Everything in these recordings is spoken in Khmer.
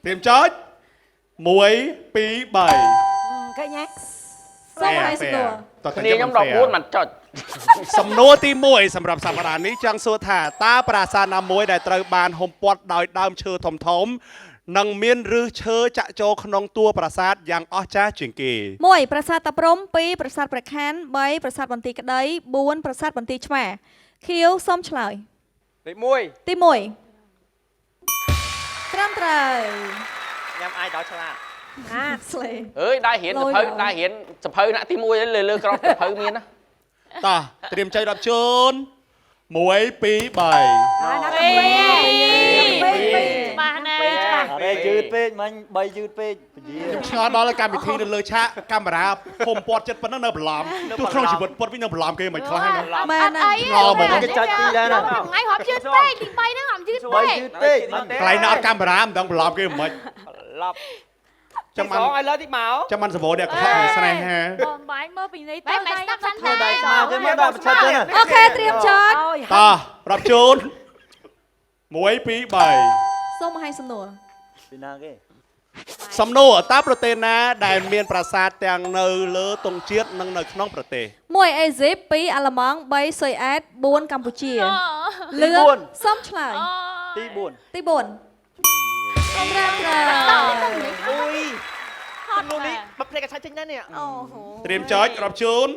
เตรียมจอดมวยปีใบ cái nhé ส้มให้สนัว ต่อกัน นี่ จะ ខ្ញុំ มั ដ น ក แฟ 4 ร์ มันចុច สำนวนที่มวยสำหรับสัปดาห์นี้จังสุดท่าตาปราสาทนามวยได้ตระบานหมปอดดอยดาวเชือถมนังเมียนหรือเชือจะโจขนองตัวปราสาทอย่างอ้อจ้าจิงกี มวยประสาทตะพรมปีประสาทประคันใบประสาทบันตีกระไดบวนประสาทบันตีแฉะเขียวส้มเฉลย លេខ1 ตีมวยตรำไตร ញ៉ាំអាយដល់ឆ្លាត สเล អើយដែររៀនសភៅដែររៀនសភៅណាក់ទី1លើក្រោបសភៅមានណា ต่อเตรียมใจรับชนมวยปีใบ nó Ê. bị ច្បាស់ណាស់ អរេយឺតពេកមិញ3យឺតពេកពជា ខ្ញុំឆ្ងល់ដល់កម្មវិធីនៅលើឆាកកាមេរ៉ាហុំពាត់ចិត្តប៉ុណ្ណឹងនៅបន្លំទោះក្នុងជីវិតប៉ុតវិញនៅបន្លំគេមិនខ្លះណា មែនណា ងអមក គេចាច់ពីដែរណា ថ្ងៃហប់យឺតពេកទី3ហ្នឹងហប់យឺត 3 ពេក យឺតពេកមិញ កន្លែងនៅអត់កាមេរ៉ាមិនដឹងបន្លំគេមិន ឡប់ ចាំបាន ឲ្យលើតិចមក ចាំបានសបោអ្នកកុហកនឹងស្នេហា បងបាញ់មើលពីនេះទៅដៃស្ដាប់សិន ធ្វើដៃស្មាទេមើលដល់ប្រឆិតចឹង អូខេเตรียมจอด ôi តោះរាប់ជូន1 2 3 ส้มให้สนัว ពីណាគេ សំណួរតើប្រទេសណាដែលមានប្រាសាទទាំងនៅលើទង់ជាតិនិងនៅក្នុងប្រទេស មួយអេស៊ីបពីអាល្លឺម៉ង់3ស៊ុយអែត4កម្ពុជាលឿងส้มឆ្លើយ ទី4 ទី4សម្រាប់ត្រ អុយហត់នោះនេះបើភ្លេចកឆាច់ចេញណាស់នេះ អូហូ ត្រៀមចុចរាប់ជូន1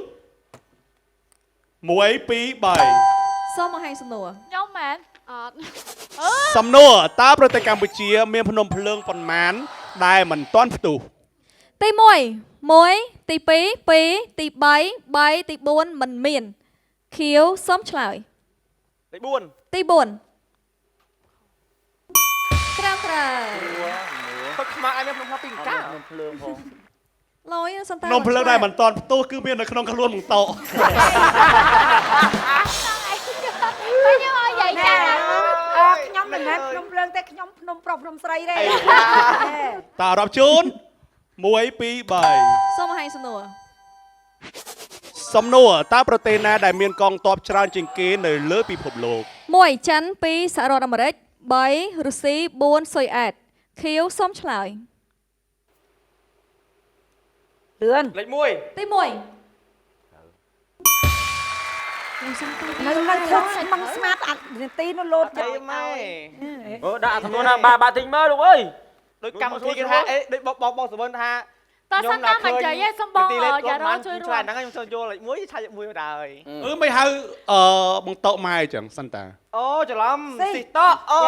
2 3 ส้มឲ្យសนัว ខ្ញុំមែនអត់ សំណួរតើប្រទេសកម្ពុជាមានភ្នំភ្លើងប៉ុន្មានដែលមិនទាន់ផ្ទុះ ទី1ទី2 2ទី3 3ទី4មិនមានខៀវសូមឆ្លើយ លេខ4 ទី4ត្រឹមត្រូវ ទឹកខ្មៅឲ្យមានភ្នំពីកា ខ្ញុំភ្លើងផង លយសន្តា ភ្នំភ្លើងដែលមិនទាន់ផ្ទុះគឺមាននៅក្នុងខ្លួនមងតោ ខ្ញុំឲ្យយាយចា ខ្ញុំមិនមែនខ្ញុំភ្លើងទេខ្ញុំភ្នំប្រុសភ្នំស្រីទេ តើរាប់ជូន1 2 3 សូមឲ្យសនួរ សំណួរតើប្រទេសណាដែលមានកងទ័ពច្រើនជាងគេនៅលើពិភពលោក 1ចិន2សហរដ្ឋអាមេរិក3រុស្ស៊ី4ស៊ុយអែតខៀវសូមឆ្លើយ lươn លេខ1 ទី1 nó thức bằng smart ăn tí nó lột អីម៉ែ អូដាក់អាសំណួរណាបាទទិញមើលលោកអើយ ដូចកម្មវិធីគេថាអេដូចបងសវណ្ណថា តើសិនតាមមិនចៃទេសុំបងយ៉ារជួយ ឆ្លើ រួ យ ច ហ្នឹងខ្ញុំសូមយកលេខ1ឆាច់1ដែរ មិនហៅបងតោម៉ែអញ្ចឹងសិនតា អូច្រឡំស៊ីតអូ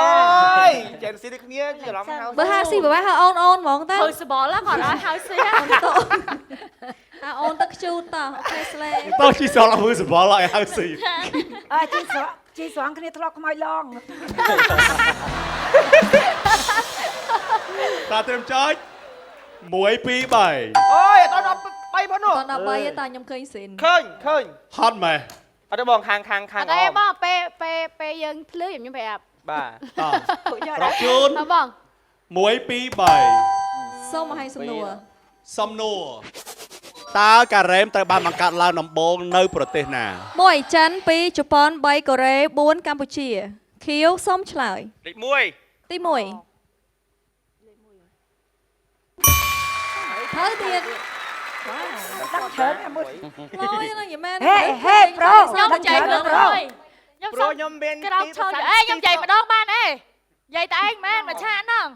យចេះស៊ីដូចគ្នាច្រឡំហៅ បើហៅស៊ីបើហៅអូនអូនហ្មងទៅ ធ្វើសបល់គាត់ឲ្យហៅស៊ី ហៅអូនទៅខ្ជូតតអូខេស្លេ តោជីសល់អើសបល់ឲ្យហៅស៊ី chị xoắn cái này thọ không ai long តើត្រៀមចុច1 2 3 អូយអត់ដល់3ប៉ុណ្ណោះ តដល់3ទេតាខ្ញុំឃើញស៊ីន ឃើញ ហត់ម៉ែ អត់ទេបងខាង អត់ទេបងពេលយើងភ្លឺខ្ញុំប្រាប់ បាទ តោរាប់ជូន បង 1 2 3 សូមឲ្យសំណួរ សំណួរតើការ៉េមត្រូវបានបង្កើតឡើងដំបូងនៅប្រទេសណា 1ចិន2ជប៉ុន3កូរ៉េ4កម្ពុជាខៀវសូមឆ្លើយ លេខ1 ទី1ហើយទៀត đắp chớn em ơi លយហ្នឹងយមែន ហេ ប្រូ ខ្ញុំចៃខ្លួនហើយខ្ញុំ ព្រោះខ្ញុំមាន ក្រោកឈរអេខ្ញុំចៃម្ដងបានអេយាយតែឯងមែនមកឆាហ្នឹង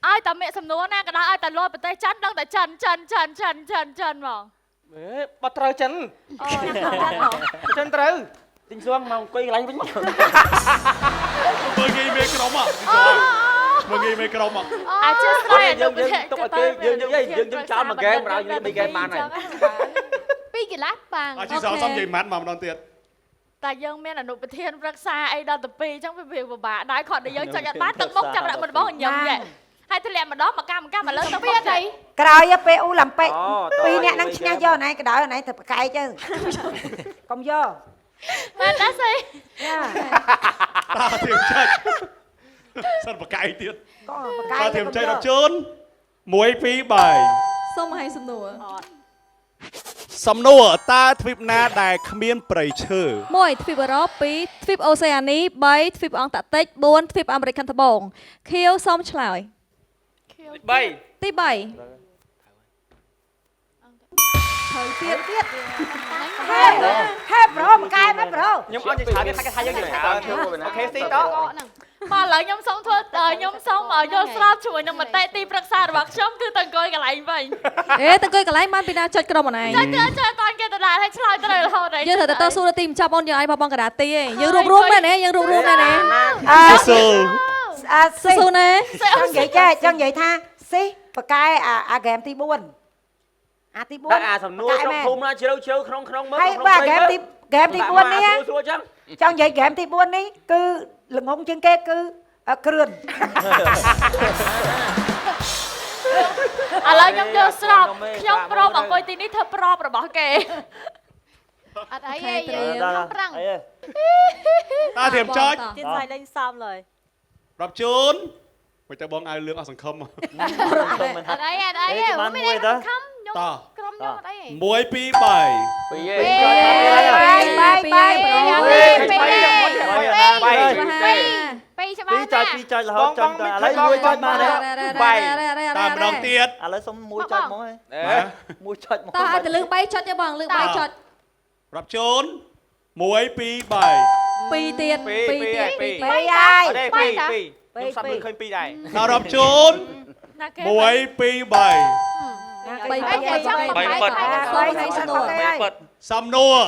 ឲ្យតែមេសំនួរណាក៏ដោយឲ្យតែលត់ប្រទេសចិនដឹងតែចិនហ្មង អេបើត្រូវចិន អូ ចិនត្រូវ ទិញស្វងមកអង្គុយកន្លែងវិញមក មើលងាយមេក្រុមមើលងាយមេក្រុម អាចជឿស្រី យើងទុកឲ្យគេយើងចោលមួយហ្គេមបើយើង3ហ្គេមបានហើយ 2កីឡាប៉ាំង អជីសល់សំយាយម៉ាត់មកម្ដងទៀត តែយើងមានអនុប្រធានប្រឹក្សាអីដល់ទៅ2អញ្ចឹងវាពិបាកដែរគាត់ដែលយើងចុចអត់បានទឹកមុខចាប់ដាក់មិនបងញ៉ាំយេហើយធ្លាក់ម្ដងមកកម្មឥឡូវទៅទៀតអី ក្រោយទៅអូឡ িম্প ិកពីរអ្នកហ្នឹងឈ្នះយកណៃក្តៅណៃទៅប្រកែកទៅកុំយក មែនដែរស្អី យ៉ា តើត្រៀមចុចសិនបកាយទៀត ក៏ប្រកែ តើ ក ត្រៀមចុចរាប់ជូន1 2 3 សូមឲ្យសំណួរ ស សំណួរតើទ្វីបណាដែលគ្មានព្រៃឈើ 1ទ្វីបអឺរ៉ុប2ទ្វីបអូសេអានី3ទ្វីបអង់តាក់ទិក4ទ្វីបអាមេរិកខាងត្បូងខៀវសូមឆ្លើយ 3 ទី3ត្រូវទៀត ហេប្រូមកកែមែនប្រូ ខ្ញុំអត់និយាយច្រើនទេថាយើងនិយាយច្រើនអូខេស៊ីត មកឥឡូវខ្ញុំសូមធ្វើខ្ញុំសូមយល់ស្របជាមួយនឹងមតិទីប្រឹក្សារបស់ខ្ញុំគឺទៅអង្គុយកន្លែងវិញ អេទៅអង្គុយកន្លែងបានពីណាចុចក្រុមអនឯង ចាតានគេដដែលឲ្យឆ្លើយត្រូវរហូតហើយ យើងត្រូវតែតស៊ូទៅទីមិនចាប់អូនយើងឲ្យបបងកដាទីឯងយើងរួបរวมមែនទេយើងរួបរวมមែនទេ ស៊ូ ស៊ូណា ចង់និយាយថាស៊ីបកែអាហ្គេមទី4អាទី4 ដាក់អាសំណួរក្នុងភូមិណាជ្រៅក្នុងមើល ហើយបាទហ្គេមទី4នេះ សួរចឹង ចង់និយាយហ្គេមទី4នេះគឺល្ងងជាងគេគឺគ្រឿន ឥឡូវខ្ញុំយល់ស្របខ្ញុំព្រមអង្គុយទីនេះធ្វើប្របរបស់គេអត់អីទេយើងខ្ញុំប្រាំង អី តើធៀមចុច ទៀនសាយលេងសំលើយ រាប់ជូនមិនទៅបងឲ្យលឿងអស់សង្ឃឹម អត់អីទេមិនមានអីខំខ្ញុំ តោះ ក្រុមខ្ញុំអត់អីទេ 1 2 3 ពីឯង បាយពីច្បា ពី ស់ ចុចពីចុចរហូតចុចតឥឡូវមួយចុចមកនេះ តាមម្ដងទៀត ឥឡូវសុំមួយចុចមកហ៎មួយចុចមក តោះឲ្យទៅលើ3ចុចទេបងលើ3ចុច រាប់ជូន1 2 3 2ទៀត2ទៀត បាយហើយ អត់ទេ2ខ្ញុំសាប់ឃើញ2ដែរ ដល់រាប់ជូន ណាគេ 1 2 3 3 សំណួរ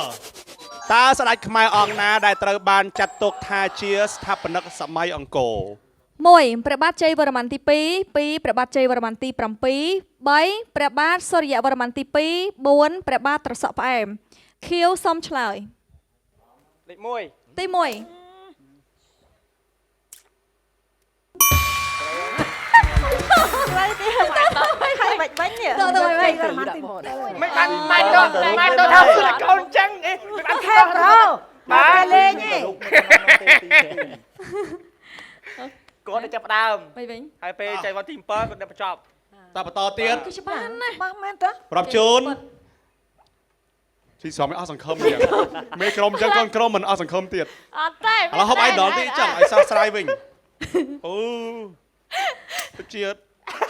តើស្ដេចខ្មែរអង្គណាដែលត្រូវបានចាត់ទុកថាជាស្ថាបនិកសម័យអង្គរ 1ព្រះបាទជ័យវរ្ម័នទី2 2ព្រះបាទជ័យវរ្ម័នទី7 3ព្រះបាទសូរ្យវរ្ម័នទី2 4ព្រះបាទត្រសក់ផ្អែមខៀវសូមឆ្លើយ លេខ1 ទី1 ហើយបាច់បាញ់នេះ តើទៅវិញ មិនបានមិនទៅថាគឺកូនចឹងអីមិនបាន ខេប្រូបាទលេងឯង គាត់ទៅចាប់ដើម វិញ ហើយពេលចៃវត្តទី7គាត់ទៅបញ្ចប់ តើបន្តទៀត គឺច្បាស់ណាស់ បាទមែនតើ រាប់ជូនជីសំឲ្យអស់សង្ឃឹមទៀតមេក្រុមចឹងកូនក្រុមមិនអស់សង្ឃឹមទៀត អត់ទេ ឥឡូវហូបអៃដលទីចឹងឲ្យសោះស្រាយវិញអូទៅជាតិ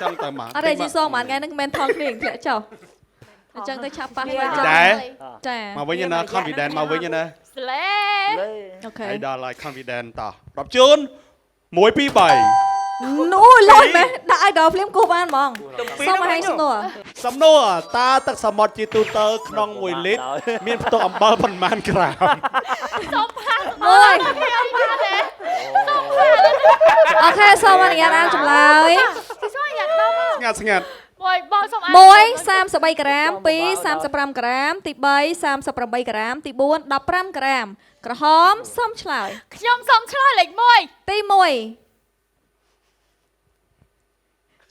ចឹងទៅមក អត់ទេជីសងបានថ្ងៃហ្នឹងមិនមែនថតគ្នាធ្លាក់ចុះអញ្ចឹងទៅឆាប់ប៉ះវិញ ដែរ ចា មកវិញណា confident មកវិញណា ស្លេ អូខេ អៃដលឲ្យ confident តោះរាប់ជូន1 2 3 នោះលុយមែនដាក់ឲ្យដល់ភ្លាមគោះបានហ្មងសុំឲ្យសំណួរ សំណួរតើទឹកសមុទ្រជាទូទៅក្នុង1លីត្រមានផ្ទុកអំបិលប៉ុន្មានក្រាម សុំផាស មួយ ខ្ញុំបានទេ អូខេសូមអនុញ្ញាតអានចម្លើយ ទីស្អីយ៉ាងដល់ ស្ងាត់ស្ងាត់ មួយបងសុំអាន 1 33ក្រាម2 35ក្រាមទី3 38ក្រាមទី4 15ក្រាមក្រហមសូមឆ្លើយ ខ្ញុំសុំឆ្លើយលេខ1 ទី1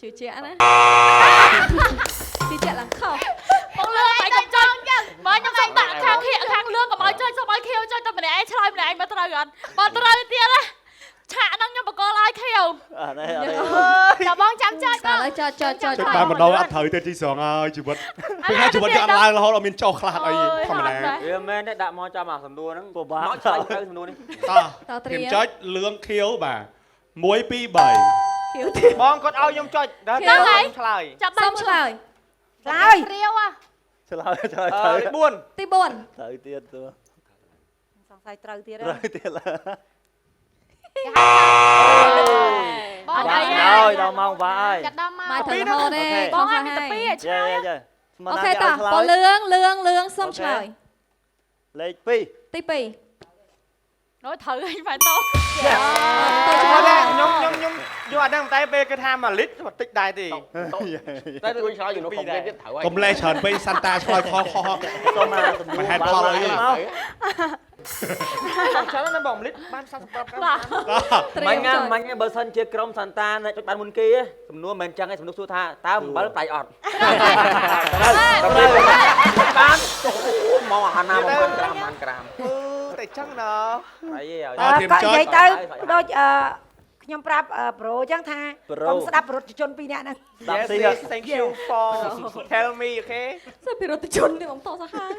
ជឿជាក់ណាជឿជាក់ឡើងខុស បងលឿងឲ្យកុំចុចមកខ្ញុំសុំដាក់ខាងខាងលឿងកុំឲ្យចុចសុំឲ្យខៀវចុចតែម្នាក់ឯងឆ្លើយម្នាក់ឯងមកត្រូវអត់បងត្រូវទៀតណាឆាកហ្នឹងខ្ញុំបកលឲ្យខៀវ អត់ទេអត់ទេ ចាំបងចាំចុច តើឡើយចុច ចុចបានម្ដងអត់ត្រូវទេទីស្រងហើយជីវិតពេលថាជីវិតយើងអត់ឡើងរហូតអត់មានចុះខ្លះអីធម្មតា វាមែនទេដាក់មកចាំអាសំណួរហ្នឹងពិបាកមកឆ្លើយទៅសំណួរនេះ តោះខ្ញុំចុចលឿងខៀវបាទ1 2 3 ខៀវទៀត បងគាត់ឲ្យខ្ញុំចុចដល់ឆ្លើយ ចាប់ សូមឆ្លើយ ឆ្លើយ រាវ ឆ្លើយឆ្លើយ លេខ ទៅ 4 ទី4 ទៅទៀតទៅ សង្ស័យត្រូវទៀត ត្រូវទៀត បង បា អី ក់ ហើ ហើយ ដល់ម៉ោងបាក់ហើយ ចាប់ដល់មក មកត្រូវរហូតទេ បង ខុស ឲ្យ ហើយ មានតែ2ឆ្ យេ លើយ យេ អូខេតោះបងលឿងសូមឆ្លើយ លេខ2 ទី2 nói thử anh phải tốt ខ្ញុំយកអាហ្នឹងតែពេលគេថា1លីត្របន្តិចដែរទេ តែtôiឆ្លើយอยู่ក្នុងកុំព្យូទ័រទៀតត្រូវហើយក ុំលែច្រើនពេកសាន់តាឆ្លើយខុស សុំមកសំណួរ ហេតុផលអី មក ច្រើនណាស់បង1លីត្របាន35ក្រាម មិញបើសិនជាក្រុមសាន់តាចុចបានមុនគេសំណួរមិនចឹងឯងសំណួរសួរថាតើអំបិលប្រៃអត់បានមកអាហារណាប្រហែលក្រាម តែចឹងណា ប្រៃឯង ក៏និយាយទៅដូច ខ្ញុំប្រាប់ប្រូចឹងថា ប្រូ កុំស្ដាប់រថជនពីរនាក់ហ្នឹង ដាប់ Yes ស៊ី yes thank you for tell me okay សិពីរថជននេះបងតោះសាហាវ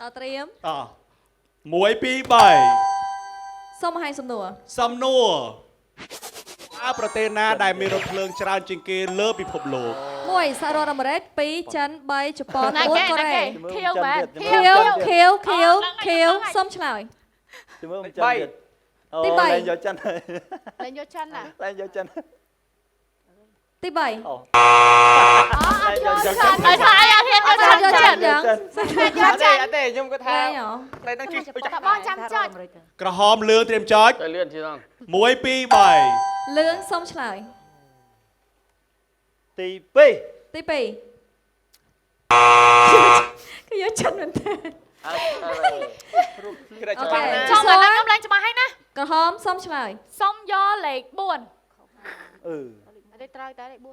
តើត្រៀម ត1 2 3 សូមបង្ហាញសំណួរ សំណួរតើប្រទេសណាដែលមានរថភ្លើងច្រើនជាងគេលើពិភពលោក 1សហរដ្ឋអាមេរិក2ចិន3ជប៉ុន ណា 4 គេ កូ ណា រ៉េ គេខៀវមែន ខៀវខៀវខៀវខៀវសូមឆ្លើយ ជំរឿនចិនទៀតអូ ទី3 លែងយកចិនហើយ លេងយកចិនណា លែងយកចិន ទី3 អត់យកចិនហើយថាអាធានយកចិន យក ចិ ចិ ន នយ៉ាង អត់ទេអត់ទេខ្ញុំគាត់ថា លេងហ៎ តែនឹងជិះអុយចា តើបងចាំចុច ក្រហមលឿងត្រៀមចុច ទៅលឿនជាង 1 2 3 លឿងសូមឆ្លើយ ទី2 ទី2គឺយកចិនមែនទេ គឺតែ អូ ច្បា ខេ ស់ណា ចាំមកខ្ញុំលេងច្បាស់ហើយណា ក្រហមសូមឆ្លើយ សុំយកលេខ4 អឺ អត់ត្រូវតែលេខ4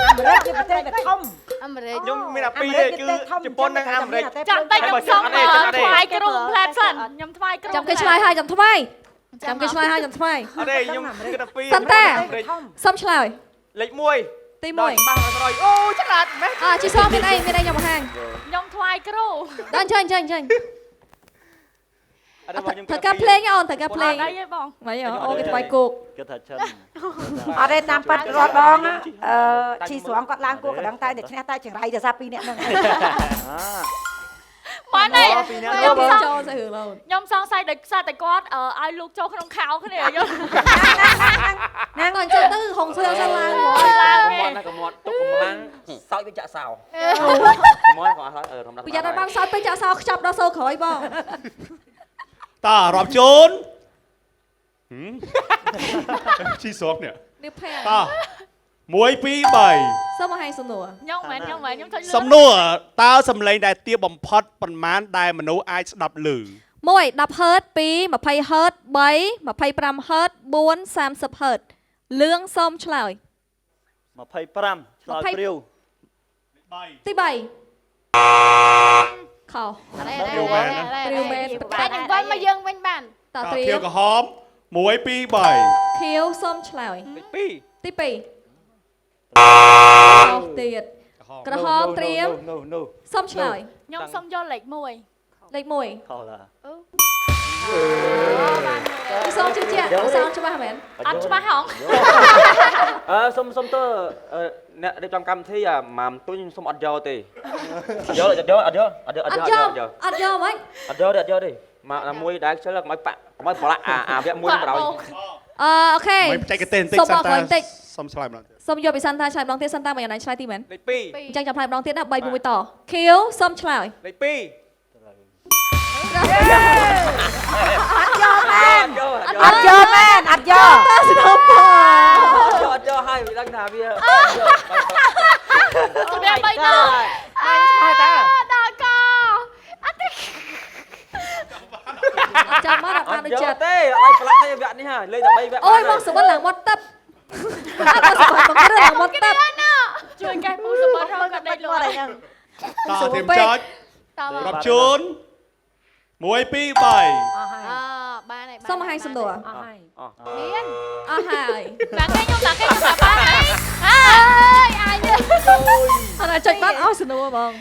អាមេរិកជាប្រទេសដែលធំ អាមេរិក ខ្ញុំមានតែពីរទេគឺជប៉ុននិងអាមេរិក ចាំតែខ្ញុំសុំថ្វាយគ្រូផ្លែសិនខ្ញុំថ្វាយគ្រូ ចាំគេឆ្លើយហើយចាំថ្មីចាំគេឆ្លើយហើយចាំថ្មី អត់ទេខ្ញុំគឺតែពីរ សិនតា អាមេរិក សូមឆ្លើយ លេខ1 ទី ដល់ 1 ច្បាស់100អូឆ្លាតមែន ជីសមានអីខ្ញុំបង្ហាញ ខ្ញុំថ្វាយគ្រូ ដល់អញ្ចឹង អត់ទេបងខ្ញុំ ត្រូវការភ្លេងអូនត្រូវការភ្លេង អត់អីទេបង មិនអូគេថ្វាយគោក គេថាចិន អត់ទេតាមប៉ាត់រាល់ដងឈីស្រងគាត់ឡើងគួរកណ្ដឹងតែអ្នកឈ្នះតែចង្រៃទៅសារពីរនាក់ហ្នឹង បានទេ ពីរនាក់ ខ្ញុំ បង សង ចូលទៅរឿងឡូន ខ្ញុំសង្ស័យដោយសារតែគាត់ឲ្យលោកចូលក្នុងខោគ្នាខ្ញុំ ណាងដល់អញ្ចឹងទៅហុងសឿងសិនឡើងមក ឡើង កុំមាត់ណាកុំមាត់ទុកកម្លាំងសោចវាចាក់សោកុំមាត់ក៏អត់ហើយរំដាប់ ប្រយ័ត្នឲ្យបានសោតពេកចាក់សោខ្ចាប់ដល់សូក្រោយបង តើរាប់ជូនជីស្រងនេះ នេះផែ តើ1 2 3 សូមបង្ហាញសំណួរ ខ្ញុំមិនខ្ញុំចុចលឿន សំណួរតើសំឡេងដែលទាបបំផុតប៉ុន្មានដែលមនុស្សអាចស្ដាប់ឮ 1 10ហឺត2 20ហឺត3 25ហឺត4 30ហឺតលឿងសូមឆ្លើយ 25ឆ្លើយព្រាវ ទី3ខោ តែ ព្រាវមែន នឹងវិញមកយើងវិញបាន តើ តើ ត្រៀ ខៀវ ម ក្រហម1 2 3 ខៀវសូមឆ្លើយ លេខ2 ទី2ខោទៀតក្រហមត្រៀម no សូមឆ្លើយ ខ្ញុំសុំយកលេខ1 លេខ1 ខោឡា ពីសូមជឿជាក់អត់ច្បាស់មែន អត់ច្បាស់ហង សុំទៅអ្នករៀបចំកម្មវិធីមកទុញសុំអត់យកទេយកអត់យកអត់យកអត់យកអត់យក អត់យកហ្មង អត់យកទេអត់យកទេមកមួយដែលខ្ជិលកុំឲ្យបាក់កុំឲ្យប្រឡាក់អាវគ្គមួយនឹងបណ្ដោយ អូខេ មិនបច្ចេកទេសបន្តិច សូម សិ អ ន រគុណបន្តិច សុំឆ្លើយម្ដងទៀត សូមយកពីសិនតាឆ្លើយម្ដងទៀតសិនតាមិនយ៉ាងណាឆ្លើយទីមែន លេខ អញ្ចឹងចាំឆ្លើយម្ដងទៀតណា3 6តខៀវសូមឆ្លើយ 2លេខ2 អត់យកមែនអត់យក តើស្នើព អត់យកឲ្យវាដឹងថាវា សម្រាប់3ដង ហើយតា ដល់កអត់ទេ ចាំមកដល់ អ បាន ត់ ដូច យក ចិត្ត ទេអត់ឲ្យប្រឡាក់ទេវគ្គនេះហ่าលេងតែ3វគ្គ អូយមកសវណ្ណឡើងមកទឹកអត់សវណ្ណមករឿងឡើងមកទឹក ជួយកែពូសម្បត្តិរកក៏ដេកលក់ អីហ្នឹង តើត្រៀមចុច តើបង រាប់ជូន1 2 3 អស់ហើយ បានហើយ សូមបង្ហាញសំណួរ អស់ហើយ មាន អស់ហើយ ឡើងគេខ្ញុំថាបានហើយអើយអាយ អត់ឲ្យចុចបាត់អស់សំណួរបង